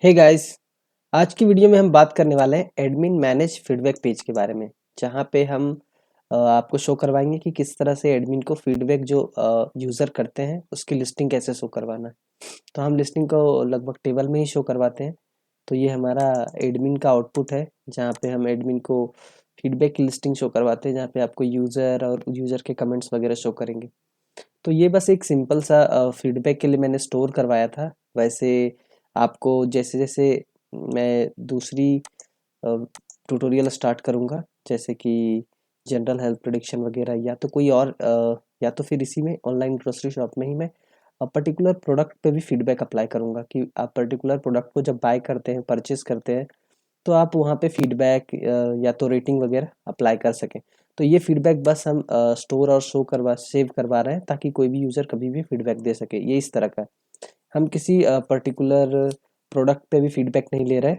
Hey guys, आज की video में हम बात करने वाले हैं एडमिन मैनेज फीडबैक पेज के बारे में। जहाँ पे हम आपको शो करवाएंगे कि किस तरह से एडमिन को फीडबैक जो यूज़र करते हैं उसकी लिस्टिंग कैसे शो करवाना है। तो हम लिस्टिंग को लगभग टेबल में ही शो करवाते हैं। तो ये हमारा एडमिन का आउटपुट है, जहाँ पे हम एडमिन को फीडबैक की लिस्टिंग शो करवाते हैं, जहाँ पे आपको यूज़र और यूज़र के कमेंट्स वगैरह शो करेंगे। तो ये बस एक सिंपल सा फीडबैक के लिए मैंने स्टोर करवाया था। वैसे आपको जैसे जैसे मैं दूसरी ट्यूटोरियल स्टार्ट करूँगा, जैसे कि जनरल हेल्थ प्रेडिक्शन वगैरह, या तो कोई और या तो फिर इसी में ऑनलाइन ग्रोसरी शॉप में ही मैं पर्टिकुलर प्रोडक्ट पे भी फीडबैक अप्लाई करूँगा कि आप पर्टिकुलर प्रोडक्ट को जब बाय करते हैं, परचेस करते हैं, तो आप वहाँ पे फीडबैक या तो रेटिंग वगैरह अप्लाई कर सकें। तो ये फीडबैक बस हम स्टोर और सेव करवा रहे हैं, ताकि कोई भी यूज़र कभी भी फीडबैक दे सके। ये इस तरह का है। हम किसी पर्टिकुलर प्रोडक्ट पे भी फीडबैक नहीं ले रहे।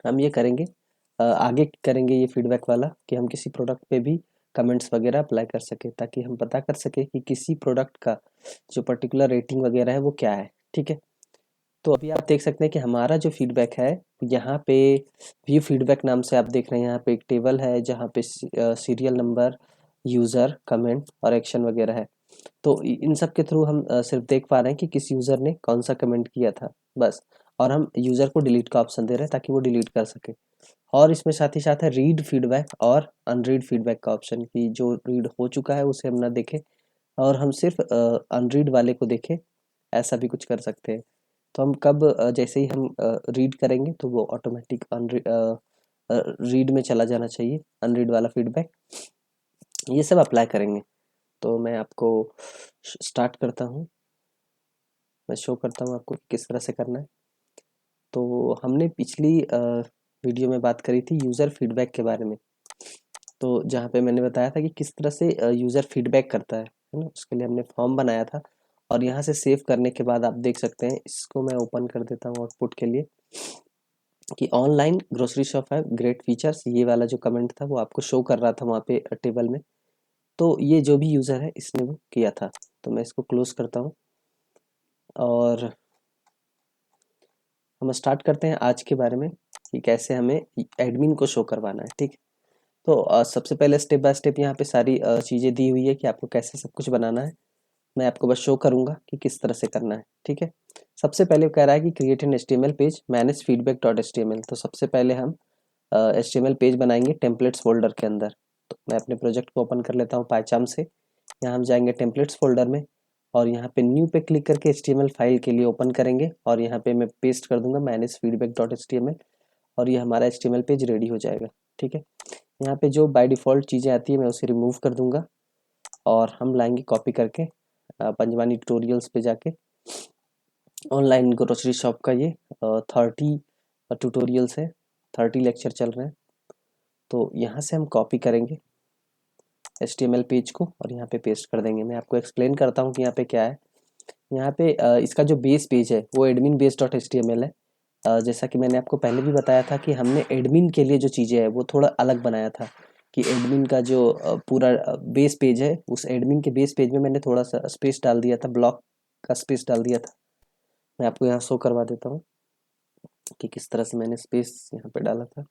हम ये करेंगे, आगे करेंगे ये फीडबैक वाला, कि हम किसी प्रोडक्ट पे भी कमेंट्स वगैरह अप्लाई कर सके, ताकि हम पता कर सके कि किसी प्रोडक्ट का जो पर्टिकुलर रेटिंग वगैरह है वो क्या है। ठीक है। तो अभी आप देख सकते हैं कि हमारा जो फीडबैक है, यहाँ पे व्यू फीडबैक नाम से आप देख रहे हैं, यहाँ पे एक टेबल है जहाँ पे सीरियल नंबर, यूज़र, कमेंट और एक्शन वगैरह है। तो इन सब के थ्रू हम सिर्फ देख पा रहे हैं कि किस यूज़र ने कौन सा कमेंट किया था, बस। और हम यूज़र को डिलीट का ऑप्शन दे रहे हैं, ताकि वो डिलीट कर सके। और इसमें साथ ही साथ है रीड फीडबैक और अनरीड फीडबैक का ऑप्शन, कि जो रीड हो चुका है उसे हम ना देखें और हम सिर्फ अनरीड वाले को देखें। ऐसा भी कुछ कर सकते हैं। तो हम कब जैसे ही हम रीड करेंगे तो वो ऑटोमेटिक रीड में चला जाना चाहिए, अनरीड वाला फीडबैक। ये सब अप्लाई करेंगे। तो मैं आपको स्टार्ट करता हूँ, मैं शो करता हूँ आपको किस तरह से करना है। तो हमने पिछली वीडियो में बात करी थी यूज़र फीडबैक के बारे में। तो जहाँ पे मैंने बताया था कि किस तरह से यूज़र फीडबैक करता है ना, उसके लिए हमने फॉर्म बनाया था। और यहाँ से सेव करने के बाद आप देख सकते हैं, इसको मैं ओपन कर देता हूँ आउटपुट के लिए, कि ऑनलाइन ग्रोसरी शॉप है, ग्रेट फीचर्स, ये वाला जो कमेंट था वो आपको शो कर रहा था वहाँ पे टेबल में। तो ये जो भी यूज़र है इसने वो किया था। तो मैं इसको क्लोज करता हूँ और हम स्टार्ट करते हैं आज के बारे में, कि कैसे हमें एडमिन को शो करवाना है। ठीक। तो सबसे पहले स्टेप बाय स्टेप यहाँ पे सारी चीज़ें दी हुई है कि आपको कैसे सब कुछ बनाना है। मैं आपको बस शो करूँगा कि किस तरह से करना है। ठीक है। सबसे पहले कह रहा है कि create an HTML page, manage feedback dot HTML. तो सबसे पहले हम एचटीएमएल पेज बनाएंगे टेम्पलेट्स फोल्डर के अंदर। तो मैं अपने प्रोजेक्ट को ओपन कर लेता हूँ पाइचाम से। यहाँ हम जाएंगे टेम्पलेट्स फोल्डर में, और यहाँ पे न्यू पे क्लिक करके एचटीएमएल फाइल के लिए ओपन करेंगे, और यहाँ पे मैं पेस्ट कर दूंगा मैनेज फीडबैक डॉट एचटीएमएल, और ये हमारा एचटीएमएल पेज रेडी हो जाएगा। ठीक है। यहाँ पे जो बाय डिफ़ॉल्ट चीज़ें आती है मैं उसे रिमूव कर दूंगा, और हम लाएंगे कॉपी करके पंजवानी ट्यूटोरियल्स पे जाके। ऑनलाइन ग्रोसरी शॉप का ये 30 ट्यूटोरियल्स है, 30 लेक्चर चल रहे हैं। तो यहाँ से हम कॉपी करेंगे HTML पेज को और यहाँ पे पेस्ट कर देंगे। मैं आपको एक्सप्लेन करता हूँ कि यहाँ पे क्या है। यहाँ पे इसका जो बेस पेज है वो एडमिन बेस डॉट HTML है। जैसा कि मैंने आपको पहले भी बताया था कि हमने एडमिन के लिए जो चीज़ें है वो थोड़ा अलग बनाया था, कि एडमिन का जो पूरा बेस पेज है, उस एडमिन के बेस पेज में मैंने थोड़ा सा स्पेस डाल दिया था, ब्लॉक का स्पेस डाल दिया था। मैं आपको यहाँ शो करवा देता हूँ कि किस तरह से मैंने स्पेस यहाँ पे डाला था।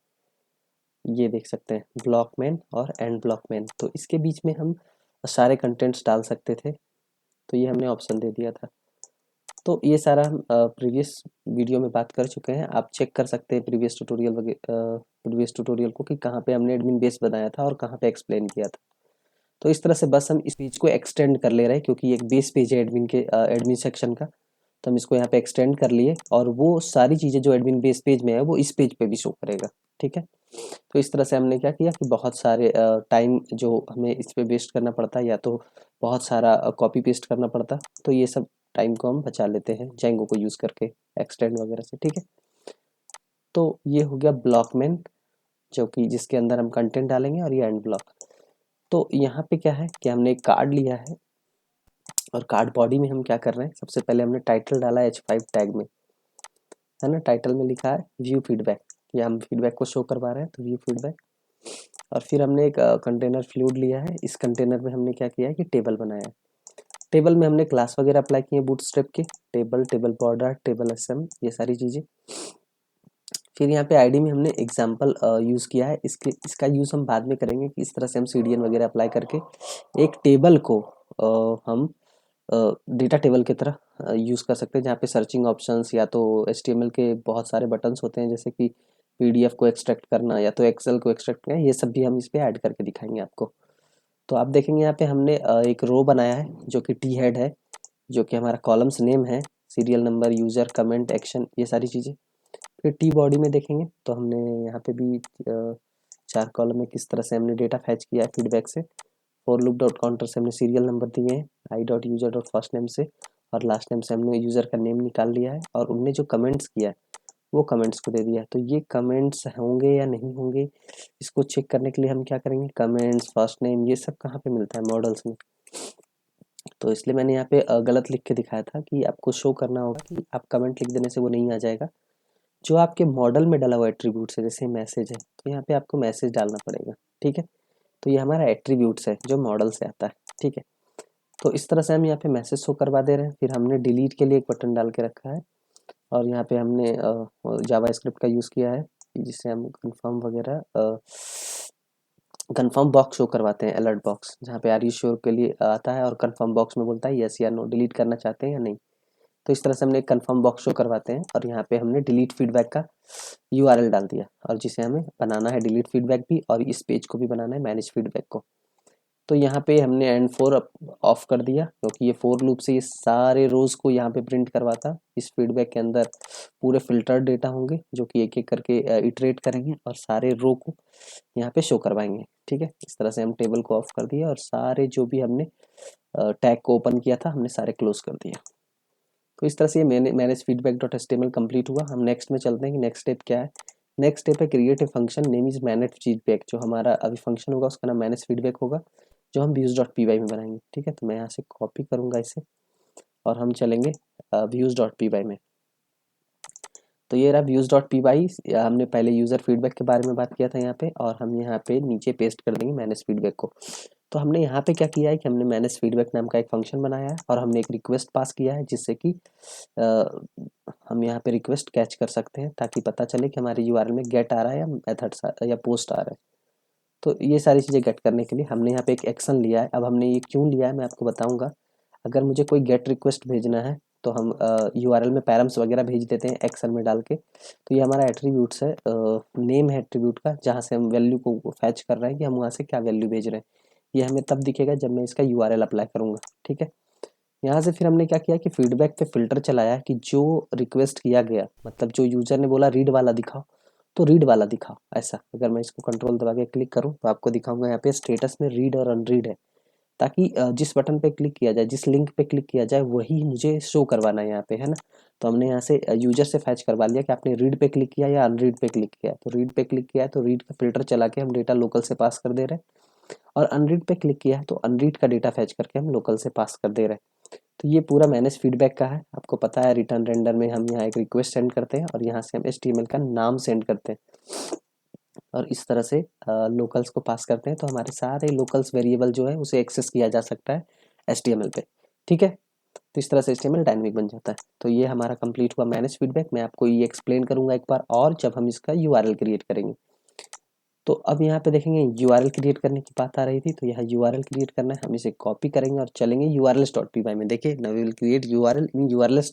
ये देख सकते हैं, ब्लॉकमैन और एंड ब्लॉकमैन। तो इसके बीच में हम सारे कंटेंट्स डाल सकते थे, तो ये हमने ऑप्शन दे दिया था। तो ये सारा हम प्रीवियस वीडियो में बात कर चुके हैं, आप चेक कर सकते हैं प्रीवियस ट्यूटोरियल को, कि कहाँ पे हमने एडमिन बेस बनाया था और कहाँ पे एक्सप्लेन किया था। तो इस तरह से बस हम इस पेज को एक्सटेंड कर ले रहे हैं, क्योंकि एक बेस पेज है एडमिन सेक्शन का। तो हम इसको यहाँ पे एक्सटेंड कर लिए, और वो सारी चीज़ें जो एडमिन बेस पेज में है वो इस पेज पे भी शो करेगा। ठीक है। तो इस तरह से हमने क्या किया कि बहुत सारे टाइम जो हमें इस पे वेस्ट करना पड़ता है, या तो बहुत सारा कॉपी पेस्ट करना पड़ता, तो ये सब टाइम को हम बचा लेते हैं जेंगो को यूज़ करके, एक्सटेंड वगैरह से। ठीक है। तो ये हो गया ब्लॉकमैन, जो कि जिसके अंदर हम कंटेंट डालेंगे, और ये एंड ब्लॉक। तो यहाँ पे क्या है कि हमने एक कार्ड लिया है, और कार्ड बॉडी में हम क्या कर रहे हैं, सबसे पहले हमने टाइटल डाला H5 टैग में, है ना। टाइटल में लिखा है व्यू फीडबैक, ये हम फीडबैक को शो करवा रहे हैं, तो व्यू फीडबैक। और फिर हमने एक कंटेनर फ्लूइड लिया है, इस कंटेनर में हमने क्या किया है कि टेबल बनाया है। टेबल में हमने क्लास वगैरह अप्लाई किए बूटस्ट्रैप के, table, table border, table S, M सारी चीज़ें। फिर यहाँ पे आईडी में हमने एग्जाम्पल यूज़ किया है, इसका यूज़ हम बाद में करेंगे कि इस तरह से हम सीडीएन वगैरह अप्लाई करके एक टेबल को हम डेटा टेबल की तरह यूज़ कर सकते हैं, जहाँ पे सर्चिंग ऑप्शंस या तो एचटीएमएल के बहुत सारे बटन्स होते हैं, जैसे कि पीडीएफ को एक्सट्रैक्ट करना या तो एक्सेल को एक्सट्रैक्ट करना, ये सब भी हम इस पे ऐड करके दिखाएंगे आपको। तो आप देखेंगे यहाँ पे हमने एक रो बनाया है जो कि टी हेड है, जो कि हमारा कॉलम्स नेम है, serial number, user, comment, action, ये सारी चीज़ें। फिर टी बॉडी में देखेंगे तो हमने यहाँ पे भी 4 कॉलम में किस तरह से हमने डेटा फैच किया है फीडबैक से। फॉर लूप डॉट काउंटर से हमने सीरियल नंबर दिए हैं, I dot user dot first name से और लास्ट नेम से हमने यूज़र का नेम निकाल लिया है, और उनने जो कमेंट्स किया है वो कमेंट्स को दे दिया है। तो ये कमेंट्स होंगे या नहीं होंगे, इसको चेक करने के लिए हम क्या करेंगे, कमेंट्स, फर्स्ट नेम, ये सब कहाँ पे मिलता है, मॉडल्स में। तो इसलिए मैंने यहाँ पे गलत लिख के दिखाया था कि आपको शो करना होगा कि आप कमेंट लिख देने से वो नहीं आ जाएगा। जो आपके मॉडल में डाला हुआ एट्रीब्यूट्स है, जैसे मैसेज है तो यहाँ पे आपको मैसेज डालना पड़ेगा, ठीक है। तो ये हमारा एट्रीब्यूट्स है जो मॉडल से आता है, ठीक है। तो इस तरह से हम यहाँ पे मैसेज शो करवा दे रहे हैं। फिर हमने डिलीट के लिए एक बटन डाल के रखा है, और यहाँ पे हमने जावा स्क्रिप्ट का यूज़ किया है, जिससे हम कंफर्म वगैरह कंफर्म बॉक्स शो करवाते हैं, अलर्ट बॉक्स, जहाँ पे आर यू श्योर के लिए आता है और कंफर्म बॉक्स में बोलता है यस या नो, डिलीट करना चाहते हैं या नहीं। तो इस तरह से हमने कंफर्म बॉक्स शो करवाते हैं, और यहाँ पे हमने डिलीट फीडबैक का यूआरएल डाल दिया, और जिसे हमें बनाना है डिलीट फीडबैक भी, और इस पेज को भी बनाना है मैनेज फीडबैक को। तो यहाँ पे हमने एंड फोर ऑफ कर दिया, क्योंकि ये फोर लूप से ये सारे रोज को यहाँ पे प्रिंट करवाता। इस फीडबैक के अंदर पूरे फिल्टर्ड डेटा होंगे जो कि एक एक करके इटरेट करेंगे और सारे रो को यहाँ पे शो करवाएंगे, ठीक है। इस तरह से हम टेबल को ऑफ कर दिया, और सारे जो भी हमने टैग को ओपन किया था हमने सारे क्लोज कर दिया। तो इस तरह से ये manage feedback dot HTML complete हुआ। हम नेक्स्ट में चलते हैं कि नेक्स्ट स्टेप क्या है। नेक्स्ट स्टेप है create a function name is manage feedback. जो हमारा अभी फंक्शन होगा उसका नाम मैनेज फीडबैक होगा, जो हम व्यूज डॉट पी वाई में बनाएंगे, ठीक है। तो मैं यहाँ से कॉपी करूँगा इसे, और हम चलेंगे व्यूज डॉट पी वाई में। तो ये रहा व्यूज डॉट पी वाई। हमने पहले यूजर फीडबैक के बारे में बात किया था यहाँ पे, और हम यहाँ पे नीचे पेस्ट कर देंगे मैनेज फीडबैक को। तो हमने यहाँ पे क्या किया है कि हमने मैनेज फीडबैक नाम का एक फंक्शन बनाया है, और हमने एक रिक्वेस्ट पास किया है, जिससे कि हम यहाँ पे रिक्वेस्ट कैच कर सकते हैं, ताकि पता चले कि हमारे यूआरएल में गेट आ रहा है या मेथड्स या पोस्ट आ रहा है। तो ये सारी चीज़ें गेट करने के लिए हमने यहाँ पे एक एक्शन लिया है। अब हमने ये क्यों लिया है मैं आपको बताऊंगा। अगर मुझे कोई गेट रिक्वेस्ट भेजना है तो हम यूआरएल में पैरम्स वगैरह भेज देते हैं एक्शन में डाल के। तो ये हमारा एट्रीब्यूट्स है, नेम है एट्रीब्यूट का, जहाँ से हम वैल्यू को फैच कर रहे हैं कि हम वहाँ से क्या वैल्यू भेज रहे हैं। ये हमें तब दिखेगा जब मैं इसका यूआरएल अप्लाई करूँगा, ठीक है। यहाँ से फिर हमने क्या किया कि फीडबैक पे फिल्टर चलाया कि जो रिक्वेस्ट किया गया, मतलब जो यूजर ने बोला रीड वाला दिखाओ, तो रीड वाला दिखाओ। ऐसा अगर मैं इसको कंट्रोल दबा के क्लिक करूँ तो आपको दिखाऊंगा यहाँ पे स्टेटस में रीड और अनरीड है, ताकि जिस बटन पे क्लिक किया जाए, जिस लिंक पे क्लिक किया जाए, वही मुझे शो करवाना है यहाँ पे, है ना। तो हमने यहाँ से यूजर से फैच करवा लिया कि आपने रीड पे क्लिक किया या अनरीड पे क्लिक किया। तो रीड पे क्लिक किया है तो रीड का फिल्टर चला के हम डेटा लोकल से पास कर दे रहे हैं, और अनरीड पे क्लिक किया है तो अनरीड का डेटा फैच करके हम लोकल से पास कर दे रहे हैं। तो ये पूरा मैनेज फीडबैक का है। आपको पता है रिटर्न रेंडर में हम यहाँ एक रिक्वेस्ट सेंड करते हैं, और यहाँ से हम एचटीएमएल का नाम सेंड करते हैं, और इस तरह से लोकल्स को पास करते हैं। तो हमारे सारे लोकल्स वेरिएबल जो है उसे एक्सेस किया जा सकता है एचटीएमएल पे, ठीक है। तो इस तरह से एचटीएमएल डायनेमिक बन जाता है। तो ये हमारा कंप्लीट हुआ मैनेज फीडबैक। मैं आपको ये एक्सप्लेन करूंगा एक बार और, जब हम इसका यूआरएल क्रिएट करेंगे। तो अब यहाँ पे देखेंगे यूआरएल क्रिएट करने की बात आ रही थी, तो यहाँ यूआरएल क्रिएट करना है। हम इसे कॉपी करेंगे और चलेंगे यूआरएल्स डॉट पी वाई में। देखिए now we will create URL in URLs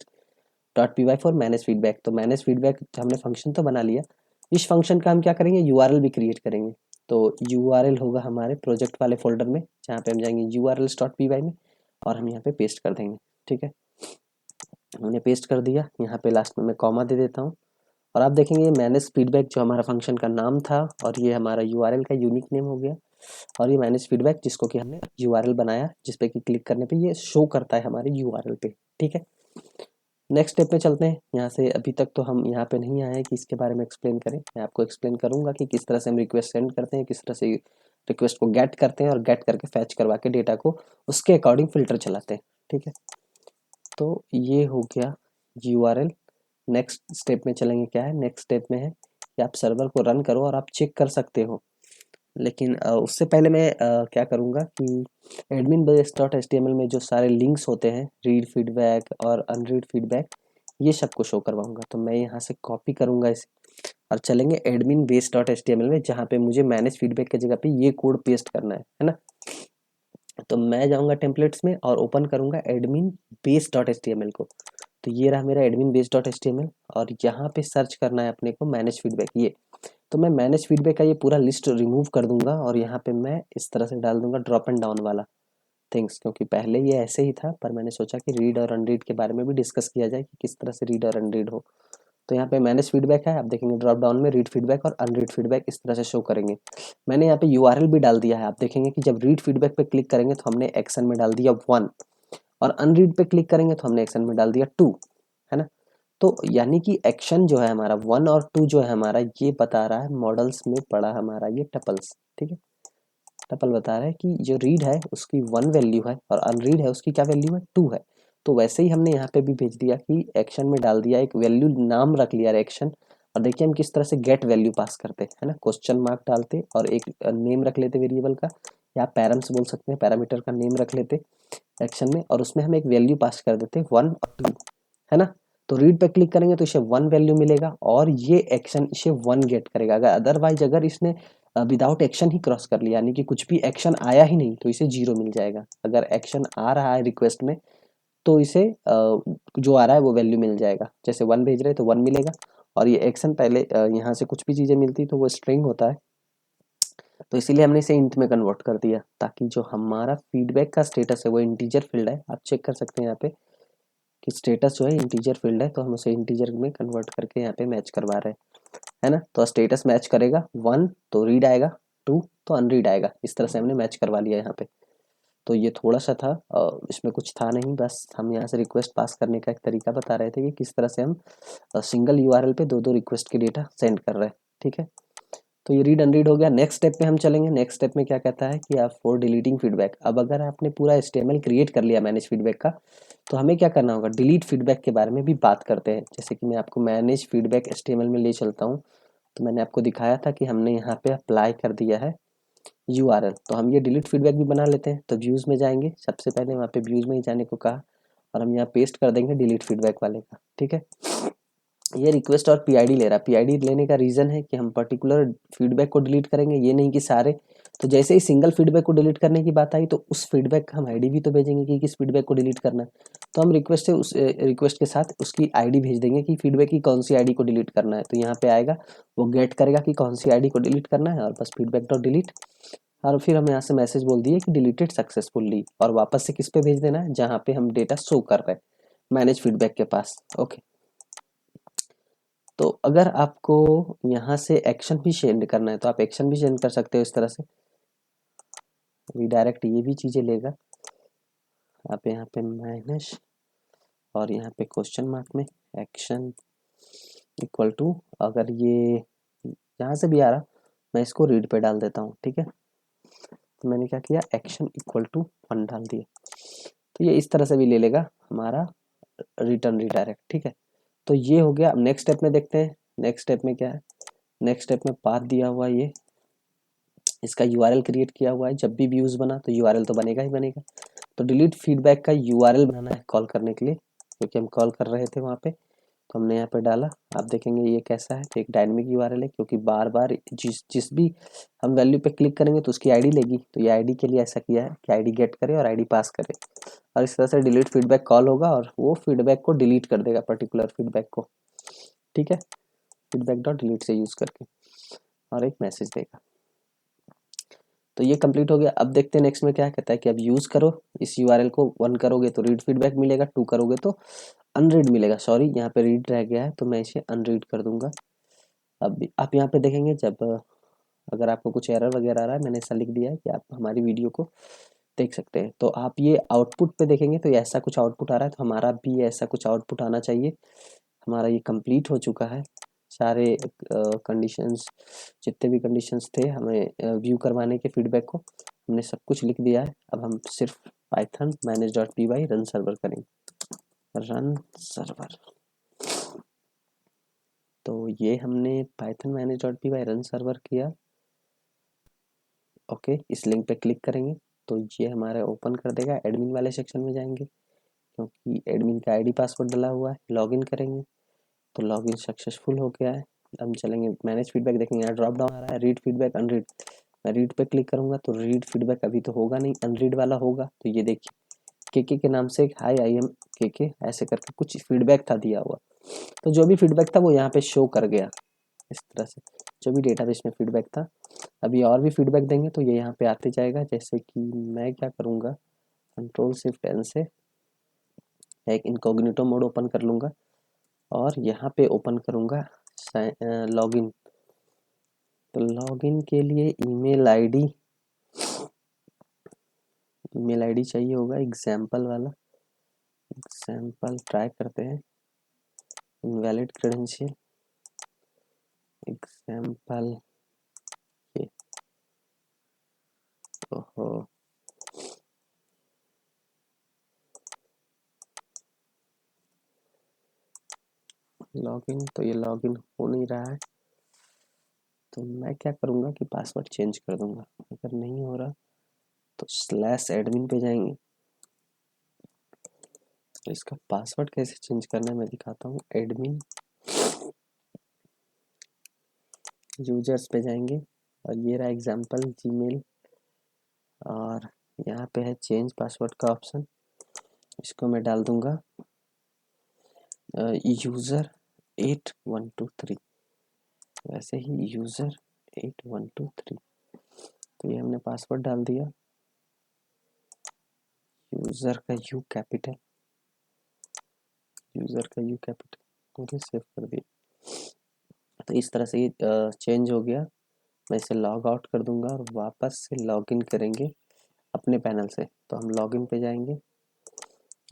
dot P Y for manage feedback. तो मैनेज फीडबैक हमने फंक्शन तो बना लिया, इस फंक्शन का हम क्या करेंगे, यूआरएल भी क्रिएट करेंगे। तो यूआरएल होगा हमारे प्रोजेक्ट वाले फोल्डर में, जहाँ पे हम जाएंगे यूआरएल्स डॉट पी वाई में, और हम यहाँ पे पेस्ट कर देंगे, ठीक है। हमने पेस्ट कर दिया। यहाँ पे लास्ट में मैं कॉमा दे देता हूँ, और आप देखेंगे मैनेज फीडबैक जो हमारा फंक्शन का नाम था, और ये हमारा यूआरएल का यूनिक नेम हो गया, और ये मैनेज फीडबैक जिसको कि हमने यूआरएल बनाया, जिस पे कि क्लिक करने पे ये शो करता है हमारे यूआरएल पे, ठीक है। नेक्स्ट स्टेप पे चलते हैं। यहाँ से अभी तक तो हम यहाँ पे नहीं आए हैं कि इसके बारे में एक्सप्लेन करें। मैं आपको एक्सप्लेन करूंगा कि किस तरह से हम रिक्वेस्ट सेंड करते हैं, किस तरह से रिक्वेस्ट को गेट करते हैं, और गेट करके फैच करवा के डेटा को उसके अकॉर्डिंग फिल्टर चलाते हैं, ठीक है। तो ये हो गया यूआरएल। नेक्स्ट स्टेप में चलेंगे, क्या है नेक्स्ट स्टेप में है कि आप सर्वर को रन करो और आप चेक कर सकते हो लेकिन उससे पहले मैं क्या करूँगा कि एडमिन बेस डॉट एचटीएमएल में जो सारे लिंक्स होते हैं, रीड फीडबैक और अनरीड फीडबैक, ये सबको शो करवाऊँगा। तो मैं यहाँ से कॉपी करूँगा इसे और चलेंगे एडमिन बेस डॉट एचटीएमएल में, जहाँ पे मुझे मैनेज फीडबैक की जगह पे ये कोड पेस्ट करना है ना। तो मैं जाऊँगा टेम्पलेट्स में और ओपन करूँगा एडमिन बेस डॉट एचटीएमएल को। तो ये रहा मेरा एडमिन बेस डॉट एचटीएमएल और यहाँ पे सर्च करना है अपने को मैनेज फीडबैक ये। तो मैं मैनेज फीडबैक का ये पूरा लिस्ट रिमूव कर दूंगा और यहाँ पे मैं इस तरह से डाल दूंगा ड्रॉप एंड डाउन वाला थिंग्स, क्योंकि पहले ये ऐसे ही था, पर मैंने सोचा कि रीड और अनरीड के बारे में भी डिस्कस किया जाए कि किस तरह से रीड और अनरीड हो। तो यहाँ पे मैनेज फीडबैक है, आप देखेंगे ड्रॉप डाउन में रीड फीडबैक और अनरीड फीडबैक इस तरह से शो करेंगे। मैंने यहाँ पे यूआरएल भी डाल दिया है, आप देखेंगे कि जब रीड फीडबैक पे क्लिक करेंगे तो हमने एक्शन में डाल दिया 1 और अनरीड पे क्लिक करेंगे तो हमने एक्शन में डाल दिया 2, है ना। तो यानी कि एक्शन जो है हमारा 1 और 2 जो है हमारा, ये बता रहा है मॉडल्स में पड़ा हमारा ये टपल्स, ठीक है। टपल बता रहा है कि जो रीड है उसकी 1 वैल्यू है और अनरीड है उसकी क्या वैल्यू है, 2 है। तो वैसे ही हमने यहाँ पे भी भेज दिया कि एक्शन में डाल दिया, एक वैल्यू नाम रख लिया एक्शन। और देखिए हम किस तरह से गेट वैल्यू पास करते हैं, है ना। क्वेश्चन मार्क डालते और एक नेम रख लेते वेरिएबल का, या पैरम्स बोल सकते हैं, पैरामीटर का नेम रख लेते एक्शन में, और उसमें हम एक वैल्यू पास कर देते 1 और 2, है ना। तो रीड पे क्लिक करेंगे तो इसे 1 वैल्यू मिलेगा और ये एक्शन इसे 1 गेट करेगा। अगर अदरवाइज अगर इसने विदाउट एक्शन ही क्रॉस कर लिया, यानी कि कुछ भी एक्शन आया ही नहीं, तो इसे 0 मिल जाएगा। अगर एक्शन आ रहा है रिक्वेस्ट में तो इसे जो आ रहा है वो वैल्यू मिल जाएगा। जैसे 1 भेज रहे हैं तो 1 मिलेगा, और ये एक्शन पहले यहाँ से कुछ भी चीज़ें मिलती तो वो स्ट्रिंग होता है, तो इसीलिए हमने इसे इंट में कन्वर्ट कर दिया, ताकि जो हमारा फीडबैक का स्टेटस है वो इंटीजर फील्ड है। आप चेक कर सकते हैं यहाँ पे कि स्टेटस जो है इंटीजर फील्ड है, तो हम उसे इंटीजर में कन्वर्ट करके यहाँ पे मैच करवा रहे हैं, है ना। तो स्टेटस मैच करेगा 1 तो रीड आएगा, 2 तो अनरीड आएगा। इस तरह से हमने मैच करवा लिया यहाँ पे। तो ये थोड़ा सा था, इसमें कुछ था नहीं, बस हम यहाँ से रिक्वेस्ट पास करने का एक तरीका बता रहे थे कि किस तरह से हम सिंगल यूआरएल पे दो रिक्वेस्ट के डेटा सेंड कर रहे हैं, ठीक है। तो ये रीड अनरीड हो गया। नेक्स्ट स्टेप पे हम चलेंगे। नेक्स्ट स्टेप में क्या कहता है कि आप फॉर डिलीटिंग फीडबैक, अब अगर आपने पूरा एचटीएमएल क्रिएट कर लिया मैनेज फीडबैक का, तो हमें क्या करना होगा, डिलीट फीडबैक के बारे में भी बात करते हैं। जैसे कि मैं आपको मैनेज फीडबैक एचटीएमएल में ले चलता हूँ, तो मैंने आपको दिखाया था कि हमने यहाँ पे अप्लाई कर दिया है यूआरएल, तो हम ये डिलीट फीडबैक भी बना लेते हैं। तो व्यूज़ में जाएंगे, सबसे पहले वहाँ पे व्यूज़ में ही जाने को कहा और हम यहाँ पेस्ट कर देंगे डिलीट फीडबैक वाले का, ठीक है। ये रिक्वेस्ट और पीआईडी ले रहा है। पीआईडी लेने का रीज़न है कि हम पर्टिकुलर फीडबैक को डिलीट करेंगे, ये नहीं कि सारे। तो जैसे ही सिंगल फीडबैक को डिलीट करने की बात आई, तो उस फीडबैक का हम आईडी भी तो भेजेंगे कि किस फीडबैक को डिलीट करना है। तो हम रिक्वेस्ट से उस रिक्वेस्ट के साथ उसकी आईडी भेज देंगे कि फीडबैक की कौन सी आईडी को डिलीट करना है। तो यहाँ पे आएगा, वो गेट करेगा कि कौन सी आईडी को डिलीट करना है, और बस फीडबैक डॉट डिलीट, और फिर हम यहाँ से मैसेज बोल दिए कि डिलीटेड सक्सेसफुल्ली, और वापस से किस पे भेज देना है, जहाँ पे हम डेटा शो कर रहे हैं मैनेज फीडबैक के पास। ओके। तो अगर आपको यहाँ से एक्शन भी सेंड करना है तो आप एक्शन भी सेंड कर सकते हो इस तरह से। रिडायरेक्ट ये भी चीज़ें लेगा। आप यहाँ पे माइनस और यहाँ पे क्वेश्चन मार्क में एक्शन इक्वल टू, अगर ये यहाँ से भी आ रहा, मैं इसको रीड पे डाल देता हूँ, ठीक है। तो मैंने क्या किया, एक्शन इक्वल टू 1 डाल दिया, तो ये इस तरह से भी ले लेगा हमारा रिटर्न रिडायरेक्ट, ठीक है। तो ये हो गया। अब नेक्स्ट स्टेप में देखते हैं, नेक्स्ट स्टेप में क्या है। नेक्स्ट स्टेप में पाथ दिया हुआ, ये इसका यूआरएल क्रिएट किया हुआ है। जब भी व्यूज बना तो यूआरएल तो बनेगा ही बनेगा। तो डिलीट फीडबैक का यूआरएल बनाना है कॉल करने के लिए, क्योंकि हम कॉल कर रहे थे वहाँ पे, तो हमने यहाँ पे डाला। आप देखेंगे ये कैसा है, तो एक डायनेमिक यूआरएल है, क्योंकि बार बार जिस भी हम वैल्यू पे क्लिक करेंगे तो उसकी आईडी लेगी। तो ये आईडी के लिए ऐसा किया है कि आईडी गेट करे और आईडी पास करे, और इस तरह से डिलीट फीडबैक कॉल होगा और वो फीडबैक को डिलीट कर देगा, पर्टिकुलर फीडबैक को, ठीक है। फीडबैक डॉट डिलीट से यूज करके, और एक मैसेज देगा। तो ये कंप्लीट हो गया। अब देखते हैं नेक्स्ट में क्या कहता है कि अब यूज करो इस यूआरएल को। 1 करोगे तो रीड फीडबैक मिलेगा, 2 करोगे तो अनरीड मिलेगा। सॉरी, यहाँ पे रीड रह गया है तो मैं इसे अनरीड कर दूंगा। अब आप यहाँ पे देखेंगे, जब अगर आपको कुछ एरर वगैरह आ रहा है, मैंने ऐसा लिख दिया है कि आप हमारी वीडियो को देख सकते हैं। तो आप ये आउटपुट पे देखेंगे तो ऐसा कुछ आउटपुट आ रहा है, तो हमारा भी ऐसा कुछ आउटपुट आना चाहिए। हमारा ये कंप्लीट हो चुका है। सारे कंडीशंस, जितने भी कंडीशंस थे हमें व्यू करवाने के फीडबैक को, हमने सब कुछ लिख दिया है। अब हम सिर्फ Python manage dot P Y run server करेंगे, रन सर्वर। तो ये हमने Python manage dot P Y run server किया। ओके, इस लिंक पे क्लिक करेंगे तो ये हमारा ओपन कर देगा। एडमिन वाले सेक्शन में जाएंगे क्योंकि एडमिन का आईडी पासवर्ड डला हुआ है। लॉगिन करेंगे तो लॉगिन सक्सेसफुल हो गया है। हम चलेंगे मैनेज फीडबैक, देखेंगे यहाँ ड्रॉप डाउन आ रहा है रीड फीडबैक अनरीड। मैं रीड पे क्लिक करूंगा तो रीड फीडबैक अभी तो होगा नहीं, अनरीड वाला होगा। तो ये देखिए के नाम से हाई आई एम के ऐसे करके कुछ फीडबैक था दिया हुआ। तो जो भी फीडबैक था वो यहाँ पे शो कर गया इस तरह से, जो भी डेटाबेस में फीडबैक था। अभी और भी फीडबैक देंगे तो ये यहाँ पे आते जाएगा। जैसे कि मैं क्या करूँगा, कंट्रोल शिफ्ट एन से एक इनकॉग्निटो मोड ओपन कर लूँगा और यहाँ पे ओपन करूँगा लॉगिन। तो लॉगिन के लिए ईमेल आईडी चाहिए होगा एग्जाम्पल वाला। एग्जाम्पल ट्राई करते हैं, इनवैलिड क्रेडेंशियल एग्जाम्पल। ये ओहो, लॉगिन तो ये लॉगिन हो नहीं रहा है। तो मैं क्या करूँगा कि पासवर्ड चेंज कर दूंगा। अगर नहीं हो रहा तो स्लैश एडमिन पे जाएंगे। तो इसका पासवर्ड कैसे चेंज करना है मैं दिखाता हूँ। एडमिन यूजर्स पे जाएंगे और ये रहा एग्जाम्पल जीमेल और यहाँ पे है चेंज पासवर्ड का ऑप्शन। इसको मैं डाल दूंगा यूज़र 8123, वैसे ही यूज़र 8123। तो ये हमने पासवर्ड डाल दिया, यूज़र का यू कैपिटल, ओके सेव कर दिया। तो इस तरह से ये चेंज हो गया। मैं इसे लॉग आउट कर दूंगा और वापस से लॉगिन करेंगे अपने पैनल से। तो हम लॉगिन पे जाएंगे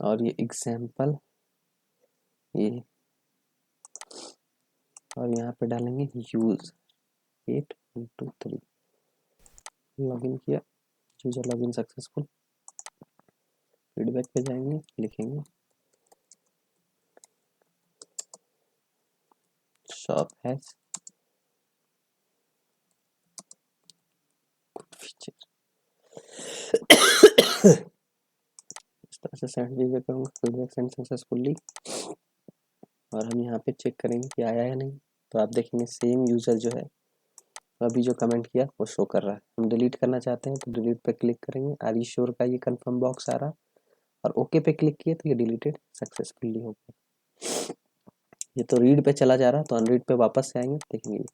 और ये एग्जाम्पल ये और यहाँ पे डालेंगे यूज 8123। लॉगिन किया, यूजर लॉगिन सक्सेसफुल। फीडबैक पे जाएंगे, लिखेंगे शॉप हैज गुड फीचर। इस तरह से सेंड कीजिए करूँगा फीडबैक सेंड सक्सेसफुली। और हम यहाँ पे चेक करेंगे कि आया या नहीं। तो आप देखेंगे सेम यूज़र जो है अभी जो कमेंट किया वो शो कर रहा है। हम डिलीट करना चाहते हैं तो डिलीट पे क्लिक करेंगे। आर यू श्योर का ये कंफर्म बॉक्स आ रहा और ओके पे क्लिक किए तो ये डिलीटेड सक्सेसफुली हो गया। ये तो रीड पे चला जा रहा, तो अनरीड पे वापस से आएंगे देखेंगे।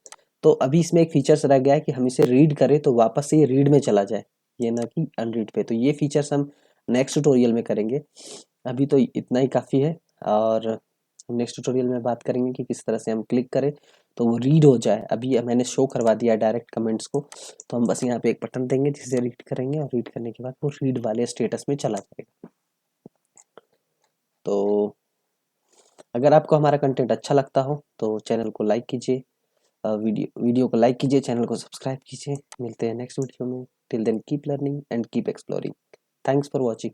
तो अभी इसमें एक फीचर्स रह गया है कि हम इसे रीड करें तो वापस से ये रीड में चला जाए, ये ना कि अनरीड पे। तो ये फीचर्स हम नेक्स्ट ट्यूटोरियल में करेंगे। अभी तो इतना ही काफ़ी है और नेक्स्ट ट्यूटोरियल में बात करेंगे कि किस तरह से हम क्लिक करें तो वो रीड हो जाए। अभी मैंने शो करवा दिया डायरेक्ट कमेंट्स को, तो हम बस यहाँ पे एक बटन देंगे जिसे रीड करेंगे और रीड करने के बाद वो रीड वाले स्टेटस में चला जाएगा। तो अगर आपको हमारा कंटेंट अच्छा लगता हो तो चैनल को लाइक कीजिए, वीडियो को लाइक कीजिए, चैनल को सब्सक्राइब कीजिए। मिलते हैं नेक्स्ट वीडियो में। Till then keep learning and keep exploring. Thanks for watching.